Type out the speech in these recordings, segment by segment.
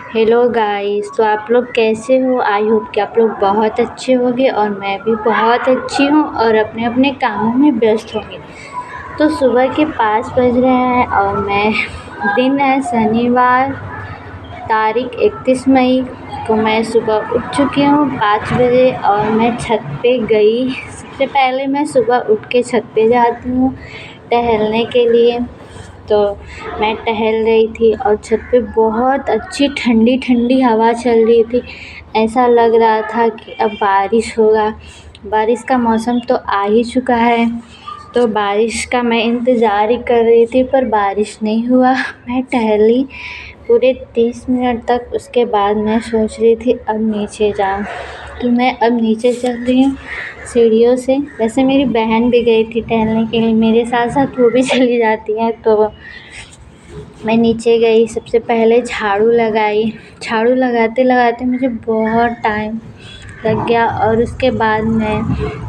Hello guys, तो आप लोग कैसे हो। आई होप कि आप लोग बहुत अच्छे होंगे और मैं भी बहुत अच्छी हूँ और अपने अपने कामों में व्यस्त होंगे। तो सुबह के 5 बज रहे हैं और दिन है शनिवार, तारीख 31 मई को मैं सुबह उठ चुकी हूँ 5 बजे और मैं छत पे गई। सबसे पहले मैं सुबह उठ के छत पे जाती हूँ टहलने के लिए। तो मैं टहल रही थी और छत पे बहुत अच्छी ठंडी ठंडी हवा चल रही थी। ऐसा लग रहा था कि अब बारिश होगा। बारिश का मौसम तो आ ही चुका है, तो बारिश का मैं इंतज़ार ही कर रही थी, पर बारिश नहीं हुआ। मैं टहली पूरे 30 मिनट तक। उसके बाद मैं सोच रही थी अब नीचे जाऊँ, तो मैं अब नीचे चल रही हूँ सीढ़ियों से। वैसे मेरी बहन भी गई थी टहलने के लिए मेरे साथ साथ, वो भी चली जाती है। तो मैं नीचे गई, सबसे पहले झाड़ू लगाई। झाड़ू लगाते लगाते मुझे बहुत टाइम लग गया और उसके बाद मैं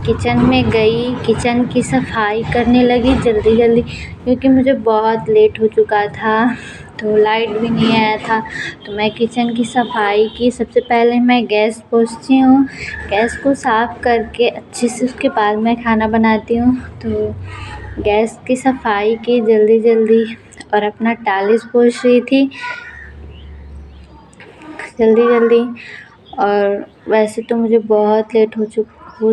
किचन में गई, किचन की सफाई करने लगी जल्दी जल्दी, क्योंकि मुझे बहुत लेट हो चुका था, तो लाइट भी नहीं आया था। तो मैं किचन की सफाई की। सबसे पहले मैं गैस पोंछती हूँ, गैस को साफ़ करके अच्छे से, उसके बाद मैं खाना बनाती हूँ। तो गैस की सफाई की जल्दी जल्दी और अपना टाइल्स पोंछ रही थी जल्दी जल्दी। और वैसे तो मुझे बहुत लेट हो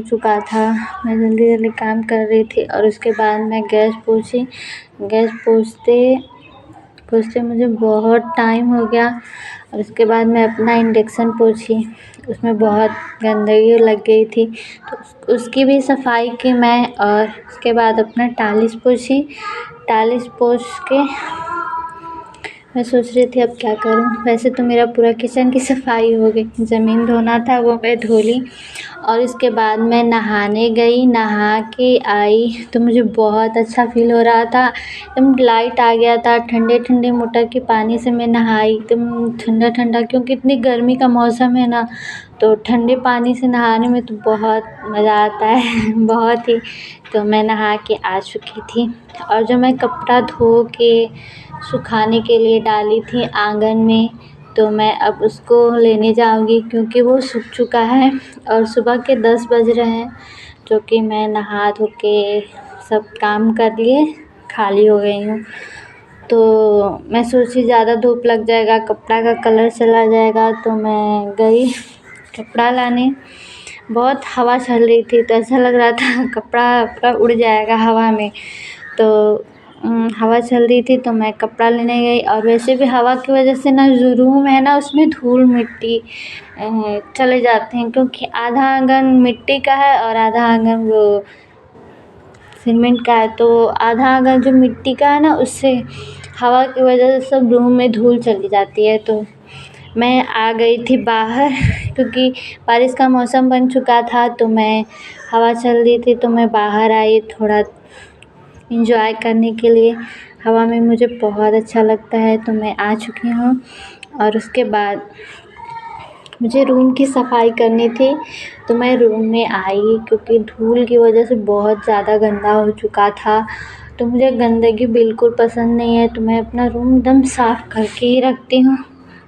चुका था। मैं जल्दी जल्दी काम कर रही थी और उसके बाद मैं गैस पोंछी। गैस पोंछते मुझे बहुत टाइम हो गया और उसके बाद मैं अपना इंडक्शन पोंछी। उसमें बहुत गंदगी लग गई थी, तो उसकी भी सफाई की मैं। और उसके बाद अपना टाइल्स पोंछी। टाइल्स पोंछ के मैं सोच रही थी अब क्या करूं। वैसे तो मेरा पूरा किचन की सफाई हो गई, ज़मीन धोना था वो मैं धो ली। और इसके बाद मैं नहाने गई, नहा के आई तो मुझे बहुत अच्छा फ़ील हो रहा था। एकदम लाइट आ गया था, ठंडे ठंडे मोटर के पानी से मैं नहाई, एकदम ठंडा ठंडा, क्योंकि इतनी गर्मी का मौसम है ना, तो ठंडे पानी से नहाने में तो बहुत मज़ा आता है बहुत ही। तो मैं नहा के आ चुकी थी और जो मैं कपड़ा धो के सुखाने के लिए डाली थी आंगन में, तो मैं अब उसको लेने जाऊंगी क्योंकि वो सूख चुका है। और सुबह के 10 बज रहे हैं, जो कि मैं नहा धो के सब काम कर लिए खाली हो गई हूँ। तो मैं सोची ज़्यादा धूप लग जाएगा, कपड़ा का कलर चला जाएगा, तो मैं गई कपड़ा लाने। बहुत हवा चल रही थी, तो ऐसा लग रहा था कपड़ा पूरा उड़ जाएगा हवा में। तो हवा चल रही थी तो मैं कपड़ा लेने गई। और वैसे भी हवा की वजह से ना, जो रूम है ना, उसमें धूल मिट्टी चले जाते हैं, क्योंकि आधा आंगन मिट्टी का है और आधा आंगन वो सीमेंट का है। तो आधा आंगन जो मिट्टी का है ना, उससे हवा की वजह से सब रूम में धूल चली जाती है। तो मैं आ गई थी बाहर, क्योंकि बारिश का मौसम बन चुका था। तो मैं हवा चल रही थी तो मैं बाहर आई थोड़ा एंजॉय करने के लिए। हवा में मुझे बहुत अच्छा लगता है, तो मैं आ चुकी हूँ। और उसके बाद मुझे रूम की सफाई करनी थी, तो मैं रूम में आई, क्योंकि धूल की वजह से बहुत ज़्यादा गंदा हो चुका था। तो मुझे गंदगी बिल्कुल पसंद नहीं है, तो मैं अपना रूम एकदम साफ़ करके ही रखती हूँ,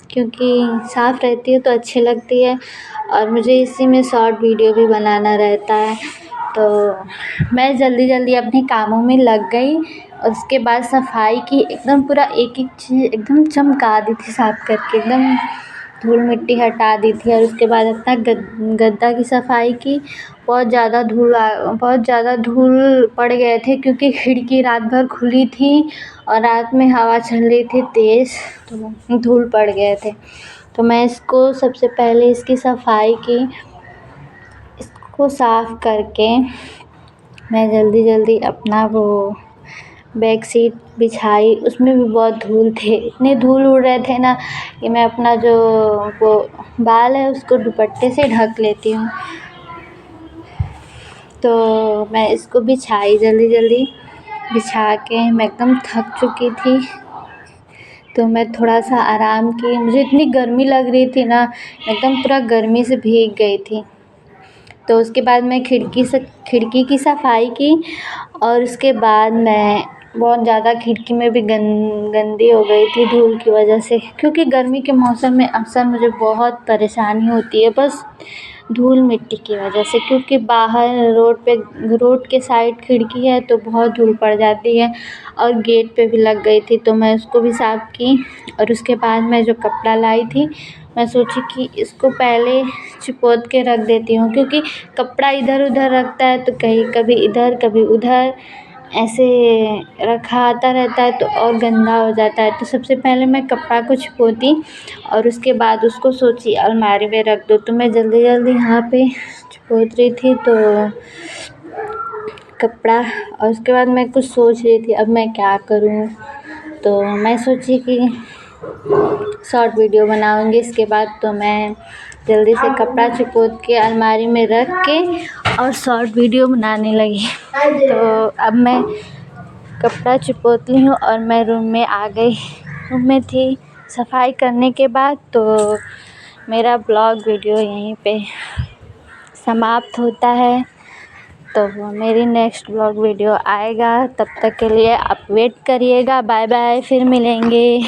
क्योंकि साफ़ रहती है तो अच्छी लगती है। और मुझे इसी में शॉर्ट वीडियो भी बनाना रहता है। तो मैं जल्दी जल्दी अपने कामों में लग गई और उसके बाद सफाई की, एकदम पूरा एक एक चीज़ एकदम चमका दी थी साफ़ करके, एकदम धूल मिट्टी हटा दी थी। और उसके बाद अपना गद्दा की सफाई की। बहुत ज़्यादा धूल पड़ गए थे, क्योंकि खिड़की रात भर खुली थी और रात में हवा चल रही थी तेज़, तो धूल पड़ गए थे। तो मैं इसको सबसे पहले इसकी सफाई की, इसको साफ़ करके मैं जल्दी जल्दी अपना वो बेड शीट बिछाई। उसमें भी बहुत धूल थे, इतने धूल उड़ रहे थे ना, कि मैं अपना जो वो बाल है उसको दुपट्टे से ढक लेती हूँ। तो मैं इसको बिछाई जल्दी जल्दी, बिछा के मैं एकदम थक चुकी थी, तो मैं थोड़ा सा आराम की। मुझे इतनी गर्मी लग रही थी ना, एकदम पूरा गर्मी से भीग गई थी। तो उसके बाद मैं खिड़की की सफाई की और उसके बाद मैं बहुत ज़्यादा खिड़की में भी गंदी हो गई थी धूल की वजह से, क्योंकि गर्मी के मौसम में अक्सर मुझे बहुत परेशानी होती है बस धूल मिट्टी की वजह से, क्योंकि बाहर रोड के साइड खिड़की है तो बहुत धूल पड़ जाती है और गेट पे भी लग गई थी, तो मैं उसको भी साफ़ की। और उसके बाद मैं जो कपड़ा लाई थी, मैं सोची कि इसको पहले चिपोत के रख देती हूँ, क्योंकि कपड़ा इधर उधर रखता है तो कहीं कभी इधर कभी उधर ऐसे रखा आता रहता है तो और गंदा हो जाता है। तो सबसे पहले मैं कपड़ा को छिपोती और उसके बाद उसको सोची अलमारी में रख दो। तो मैं जल्दी जल्दी यहाँ पे छिपोत रही थी तो कपड़ा, और उसके बाद मैं कुछ सोच रही थी अब मैं क्या करूँ। तो मैं सोची कि शॉर्ट वीडियो बनाऊँगी। इसके बाद तो मैं जल्दी से कपड़ा चिपोत के अलमारी में रख के और शॉर्ट वीडियो बनाने लगी। तो अब मैं कपड़ा चिपोत ली हूँ और मैं रूम में आ गई। रूम में थी सफाई करने के बाद, तो मेरा ब्लॉग वीडियो यहीं पे समाप्त होता है। तो मेरी नेक्स्ट ब्लॉग वीडियो आएगा, तब तक के लिए आप वेट करिएगा। बाय बाय, फिर मिलेंगे।